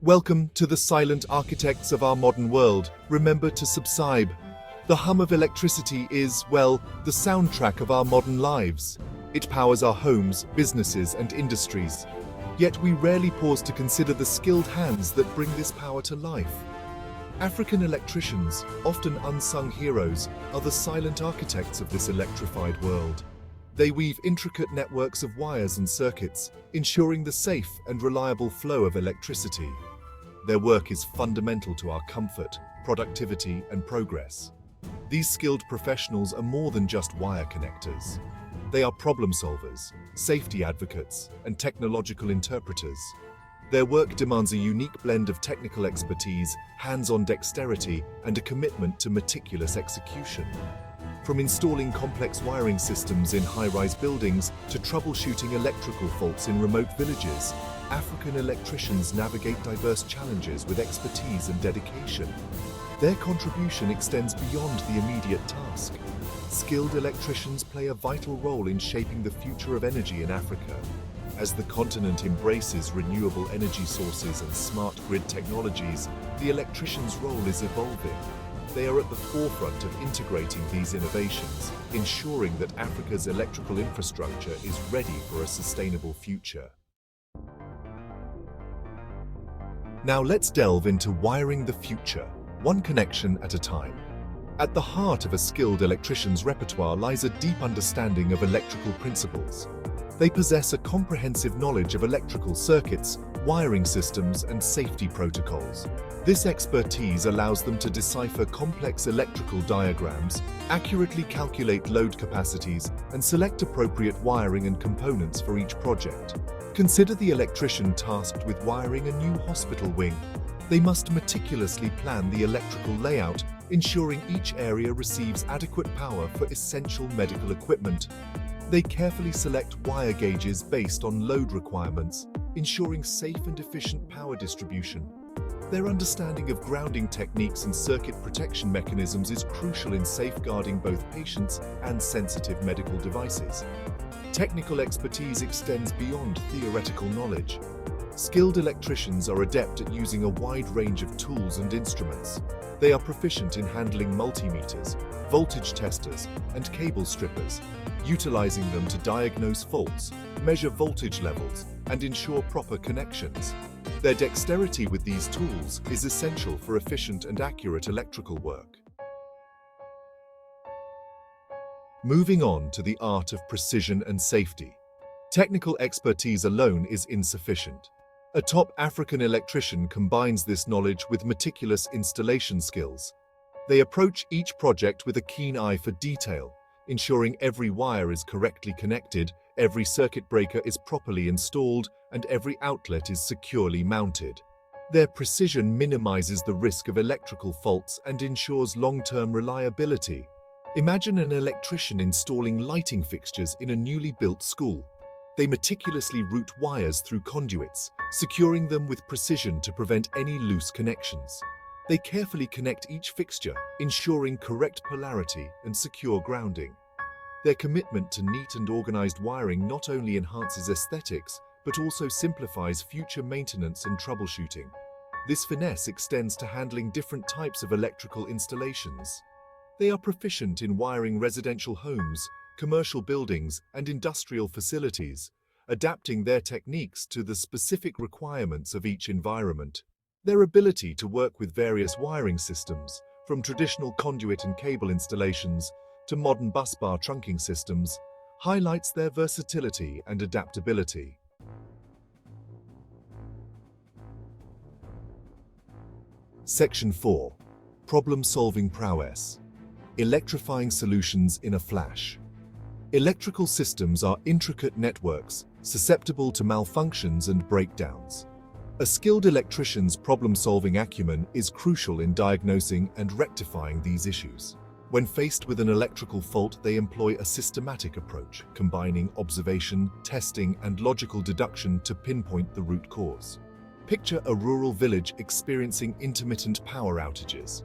Welcome to the silent architects of our modern world. Remember to subscribe. The hum of electricity is, well, the soundtrack of our modern lives. It powers our homes, businesses, and industries. Yet we rarely pause to consider the skilled hands that bring this power to life. African electricians, often unsung heroes, are the silent architects of this electrified world. They weave intricate networks of wires and circuits, ensuring the safe and reliable flow of electricity. Their work is fundamental to our comfort, productivity, and progress. These skilled professionals are more than just wire connectors. They are problem solvers, safety advocates, and technological interpreters. Their work demands a unique blend of technical expertise, hands-on dexterity, and a commitment to meticulous execution. From installing complex wiring systems in high-rise buildings to troubleshooting electrical faults in remote villages, African electricians navigate diverse challenges with expertise and dedication. Their contribution extends beyond the immediate task. Skilled electricians play a vital role in shaping the future of energy in Africa. As the continent embraces renewable energy sources and smart grid technologies, the electrician's role is evolving. They are at the forefront of integrating these innovations, ensuring that Africa's electrical infrastructure is ready for a sustainable future. Now let's delve into wiring the future, one connection at a time. At the heart of a skilled electrician's repertoire lies a deep understanding of electrical principles. They possess a comprehensive knowledge of electrical circuits, wiring systems, and safety protocols. This expertise allows them to decipher complex electrical diagrams, accurately calculate load capacities, and select appropriate wiring and components for each project. Consider the electrician tasked with wiring a new hospital wing. They must meticulously plan the electrical layout, ensuring each area receives adequate power for essential medical equipment. They carefully select wire gauges based on load requirements, ensuring safe and efficient power distribution. Their understanding of grounding techniques and circuit protection mechanisms is crucial in safeguarding both patients and sensitive medical devices. Technical expertise extends beyond theoretical knowledge. Skilled electricians are adept at using a wide range of tools and instruments. They are proficient in handling multimeters, voltage testers, and cable strippers, utilizing them to diagnose faults, measure voltage levels, and ensure proper connections. Their dexterity with these tools is essential for efficient and accurate electrical work. Moving on to the art of precision and safety. Technical expertise alone is insufficient. A top African electrician combines this knowledge with meticulous installation skills. They approach each project with a keen eye for detail, ensuring every wire is correctly connected, every circuit breaker is properly installed, and every outlet is securely mounted. Their precision minimizes the risk of electrical faults and ensures long-term reliability. Imagine an electrician installing lighting fixtures in a newly built school. They meticulously route wires through conduits, securing them with precision to prevent any loose connections. They carefully connect each fixture, ensuring correct polarity and secure grounding. Their commitment to neat and organized wiring not only enhances aesthetics, but also simplifies future maintenance and troubleshooting. This finesse extends to handling different types of electrical installations. They are proficient in wiring residential homes, commercial buildings, and industrial facilities, adapting their techniques to the specific requirements of each environment. Their ability to work with various wiring systems, from traditional conduit and cable installations to modern busbar trunking systems, highlights their versatility and adaptability. Section 4. Problem-solving prowess. Electrifying solutions in a flash. Electrical systems are intricate networks, susceptible to malfunctions and breakdowns. A skilled electrician's problem-solving acumen is crucial in diagnosing and rectifying these issues. When faced with an electrical fault, they employ a systematic approach, combining observation, testing, and logical deduction to pinpoint the root cause. Picture a rural village experiencing intermittent power outages.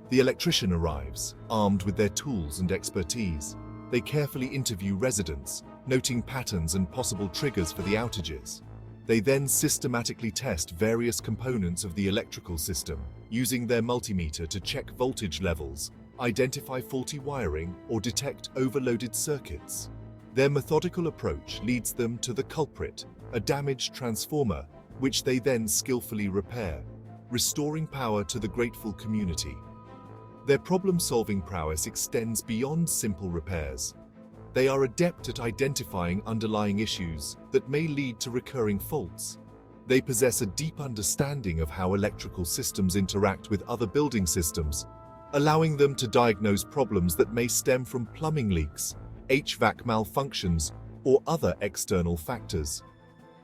The electrician arrives, armed with their tools and expertise. They carefully interview residents, noting patterns and possible triggers for the outages. They then systematically test various components of the electrical system, using their multimeter to check voltage levels, identify faulty wiring, or detect overloaded circuits. Their methodical approach leads them to the culprit, a damaged transformer, which they then skillfully repair, restoring power to the grateful community. Their problem-solving prowess extends beyond simple repairs. They are adept at identifying underlying issues that may lead to recurring faults. They possess a deep understanding of how electrical systems interact with other building systems, allowing them to diagnose problems that may stem from plumbing leaks, HVAC malfunctions, or other external factors.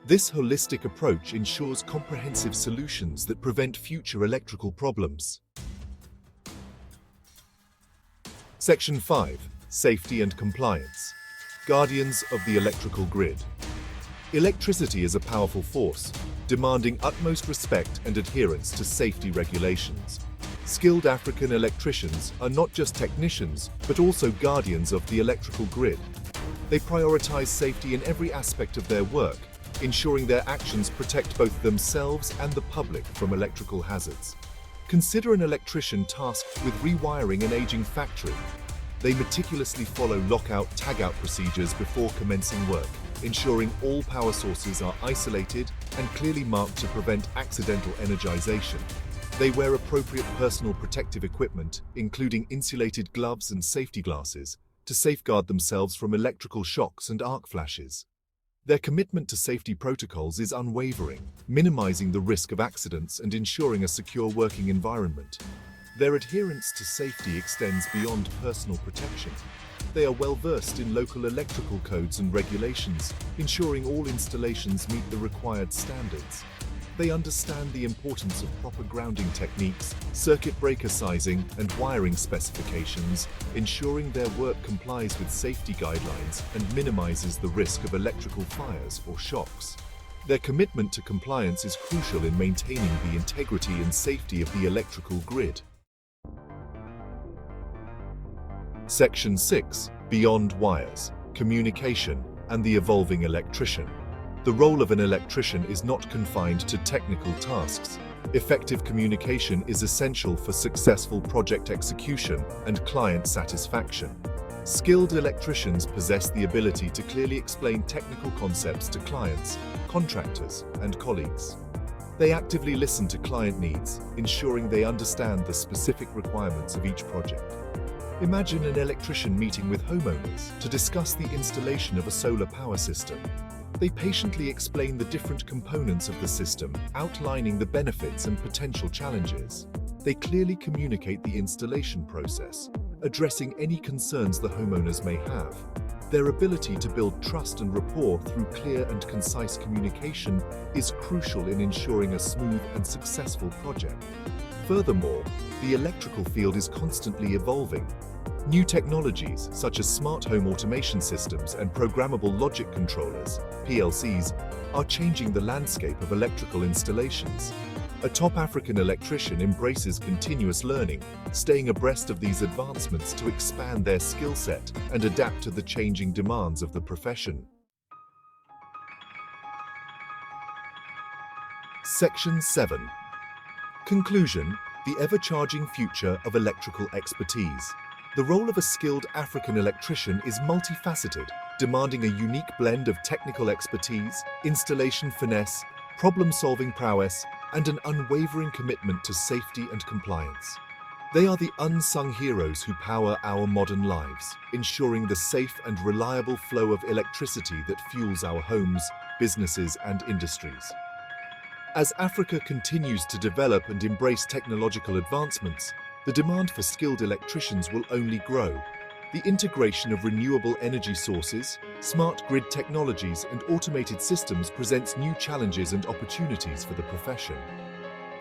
This holistic approach ensures comprehensive solutions that prevent future electrical problems. Section 5. Safety and Compliance. Guardians of the electrical grid. Electricity is a powerful force, demanding utmost respect and adherence to safety regulations. Skilled African electricians are not just technicians, but also guardians of the electrical grid. They prioritize safety in every aspect of their work, ensuring their actions protect both themselves and the public from electrical hazards. Consider an electrician tasked with rewiring an aging factory. They meticulously follow lockout-tagout procedures before commencing work, ensuring all power sources are isolated and clearly marked to prevent accidental energization. They wear appropriate personal protective equipment, including insulated gloves and safety glasses, to safeguard themselves from electrical shocks and arc flashes. Their commitment to safety protocols is unwavering, minimizing the risk of accidents and ensuring a secure working environment. Their adherence to safety extends beyond personal protection. They are well versed in local electrical codes and regulations, ensuring all installations meet the required standards. They understand the importance of proper grounding techniques, circuit breaker sizing, and wiring specifications, ensuring their work complies with safety guidelines and minimizes the risk of electrical fires or shocks. Their commitment to compliance is crucial in maintaining the integrity and safety of the electrical grid. Section 6. Beyond Wires, Communication, and the Evolving Electrician. The role of an electrician is not confined to technical tasks. Effective communication is essential for successful project execution and client satisfaction. Skilled electricians possess the ability to clearly explain technical concepts to clients, contractors, and colleagues. They actively listen to client needs, ensuring they understand the specific requirements of each project. Imagine an electrician meeting with homeowners to discuss the installation of a solar power system. They patiently explain the different components of the system, outlining the benefits and potential challenges. They clearly communicate the installation process, addressing any concerns the homeowners may have. Their ability to build trust and rapport through clear and concise communication is crucial in ensuring a smooth and successful project. Furthermore, the electrical field is constantly evolving. New technologies, such as smart home automation systems and programmable logic controllers, PLCs, are changing the landscape of electrical installations. A top African electrician embraces continuous learning, staying abreast of these advancements to expand their skill set and adapt to the changing demands of the profession. Section 7. Conclusion: the ever-charging future of electrical expertise. The role of a skilled African electrician is multifaceted, demanding a unique blend of technical expertise, installation finesse, problem-solving prowess, and an unwavering commitment to safety and compliance. They are the unsung heroes who power our modern lives, ensuring the safe and reliable flow of electricity that fuels our homes, businesses, and industries. As Africa continues to develop and embrace technological advancements, the demand for skilled electricians will only grow. The integration of renewable energy sources, smart grid technologies, and automated systems presents new challenges and opportunities for the profession.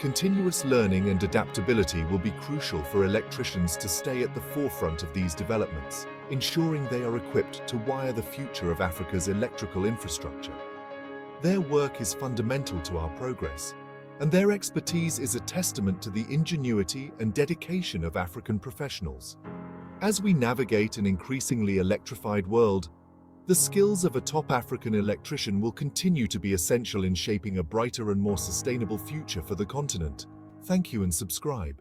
Continuous learning and adaptability will be crucial for electricians to stay at the forefront of these developments, ensuring they are equipped to wire the future of Africa's electrical infrastructure. Their work is fundamental to our progress, and their expertise is a testament to the ingenuity and dedication of African professionals. As we navigate an increasingly electrified world, The skills of a top African electrician will continue to be essential in shaping a brighter and more sustainable future for the continent. Thank you and subscribe.